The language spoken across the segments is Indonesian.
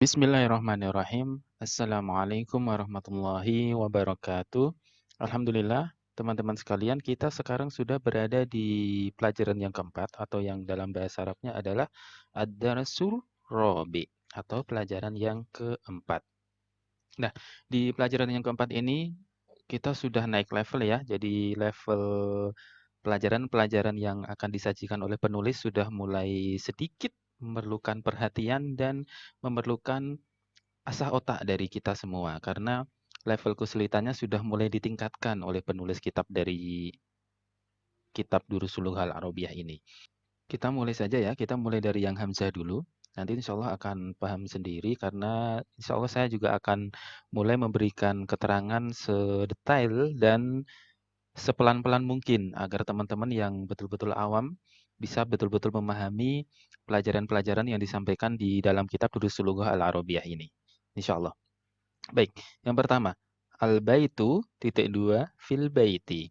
Bismillahirrahmanirrahim. Assalamualaikum warahmatullahi wabarakatuh. Alhamdulillah, teman-teman sekalian, kita sekarang sudah berada di pelajaran yang keempat atau yang dalam bahasa Arabnya adalah Ad-Darsul Rabi atau pelajaran yang keempat. Nah, di pelajaran yang keempat ini kita sudah naik level ya. Jadi level pelajaran-pelajaran yang akan disajikan oleh penulis sudah mulai sedikit memerlukan perhatian dan memerlukan asah otak dari kita semua karena level kesulitannya sudah mulai ditingkatkan oleh penulis kitab dari kitab Durusul Lughal Arabiyah ini. Kita mulai saja ya, kita mulai dari yang Hamzah dulu. Nanti insya Allah akan paham sendiri karena insya Allah saya juga akan mulai memberikan keterangan sedetail dan sepelan-pelan mungkin agar teman-teman yang betul-betul awam bisa betul-betul memahami pelajaran-pelajaran yang disampaikan di dalam kitab Durusul Lughah Al-Arabiyah ini. Insya Allah. Baik, yang pertama, al-baitu titik dua fil baiti,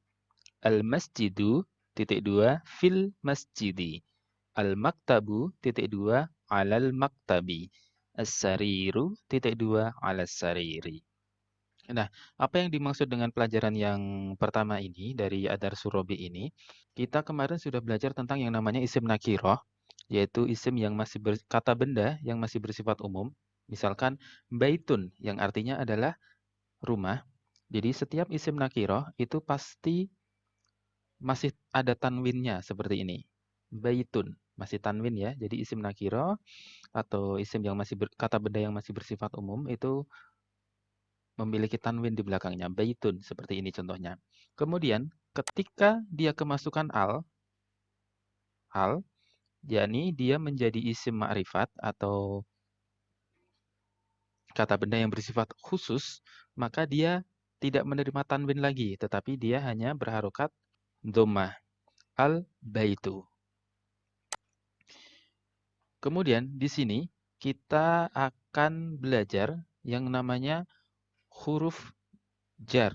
al-masjidu titik dua fil masjidi, al-maktabu titik dua alal maktabi, as-sariru titik dua alas sariri. Nah, apa yang dimaksud dengan pelajaran yang pertama ini dari Adar Surobi ini? Kita kemarin sudah belajar tentang yang namanya isim nakiroh, yaitu isim yang kata benda yang masih bersifat umum. Misalkan baitun yang artinya adalah rumah. Jadi setiap isim nakiroh itu pasti masih ada tanwinnya seperti ini. Baitun masih tanwin ya. Jadi isim nakiroh atau isim yang kata benda yang masih bersifat umum itu memiliki tanwin di belakangnya. Baitun seperti ini contohnya. Kemudian ketika dia kemasukan al, yakni dia menjadi isim ma'rifat atau kata benda yang bersifat khusus, maka dia tidak menerima tanwin lagi, tetapi dia hanya berharokat dhammah. Al-baitu. Kemudian di sini kita akan belajar yang namanya huruf jar.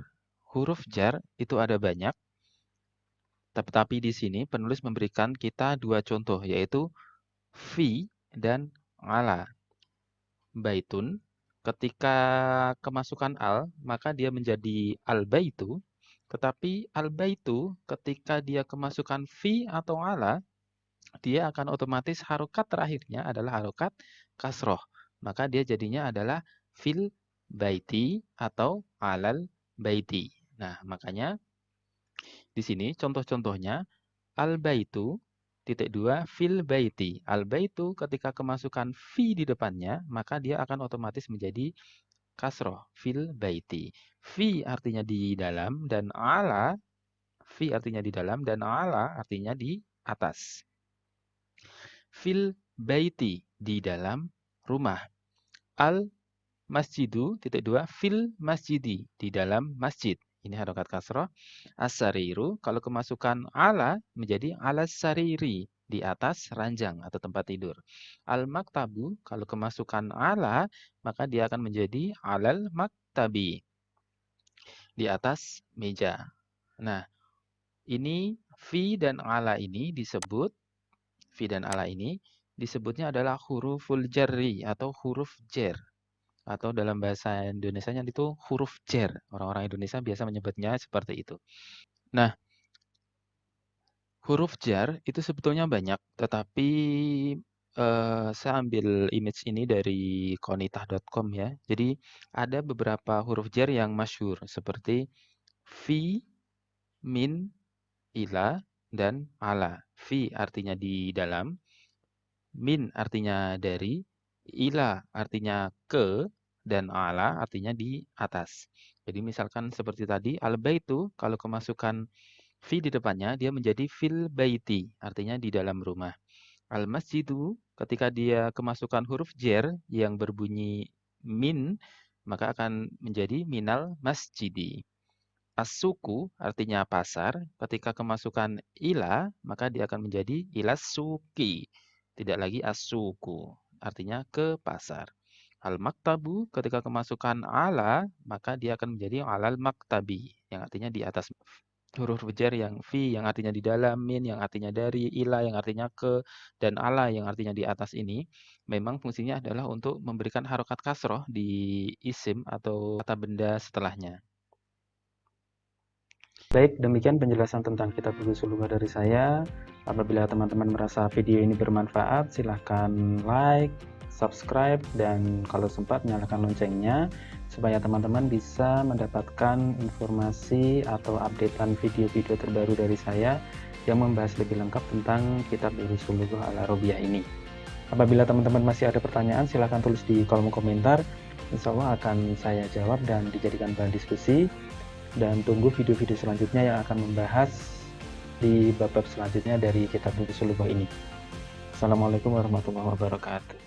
Huruf jar itu ada banyak, tetapi di sini penulis memberikan kita dua contoh, yaitu fi dan ala. Baitun, ketika kemasukan al, maka dia menjadi al-baitu, tetapi al-baitu ketika dia kemasukan fi atau ala, dia akan otomatis harokat terakhirnya adalah harokat kasroh. Maka dia jadinya adalah fil baiti atau alal baiti. Nah, makanya di sini contoh-contohnya al baitu titik dua fil baiti. Al baitu ketika kemasukan fi di depannya, maka dia akan otomatis menjadi kasroh fil baiti. Fi artinya di dalam dan ala fi artinya di dalam dan ala artinya di atas. Fil baiti di dalam rumah. Al masjidu titik dua fil masjidi di dalam masjid. Ini harokat kasroh. As-sariru kalau kemasukan ala menjadi alas sariri di atas ranjang atau tempat tidur. Al-maktabu kalau kemasukan ala maka dia akan menjadi alal maktabi di atas meja. Nah, ini fi dan ala ini disebut fi dan ala ini disebutnya adalah huruful jarri atau huruf jar. Atau dalam bahasa Indonesianya itu huruf jar. Orang-orang Indonesia biasa menyebutnya seperti itu. Nah, huruf jar itu sebetulnya banyak, tetapi saya ambil image ini dari konitah.com ya. Jadi ada beberapa huruf jar yang masyhur seperti fi, min, ila, dan ala. Fi artinya di dalam, min artinya dari, ila artinya ke, dan ala artinya di atas. Jadi misalkan seperti tadi, al-baitu kalau kemasukan fi di depannya, dia menjadi fil baiti, artinya di dalam rumah. Al-masjidu ketika dia kemasukan huruf jar yang berbunyi min, maka akan menjadi minal masjidi. As-suku artinya pasar, ketika kemasukan ila, maka dia akan menjadi ilas suki. Tidak lagi as-suku, artinya ke pasar. Al-maktabu ketika kemasukan ala, maka dia akan menjadi alal maktabi, yang artinya di atas huruf jar yang fi yang artinya di dalam, min yang artinya dari, ila yang artinya ke, dan ala yang artinya di atas ini, memang fungsinya adalah untuk memberikan harokat kasroh di isim atau kata benda setelahnya. Baik, demikian penjelasan tentang kitab Ushul Lughah dari saya. Apabila teman-teman merasa video ini bermanfaat, silahkan like, subscribe, dan kalau sempat nyalakan loncengnya supaya teman-teman bisa mendapatkan informasi atau updatean video-video terbaru dari saya yang membahas lebih lengkap tentang kitab Ushul Lughah Al-Arabiyah ini. Apabila teman-teman masih ada pertanyaan, silahkan tulis di kolom komentar. Insya Allah akan saya jawab dan dijadikan bahan diskusi. Dan tunggu video-video selanjutnya yang akan membahas di bab-bab selanjutnya dari kitab Ushul Lughah ini. Assalamualaikum warahmatullahi wabarakatuh.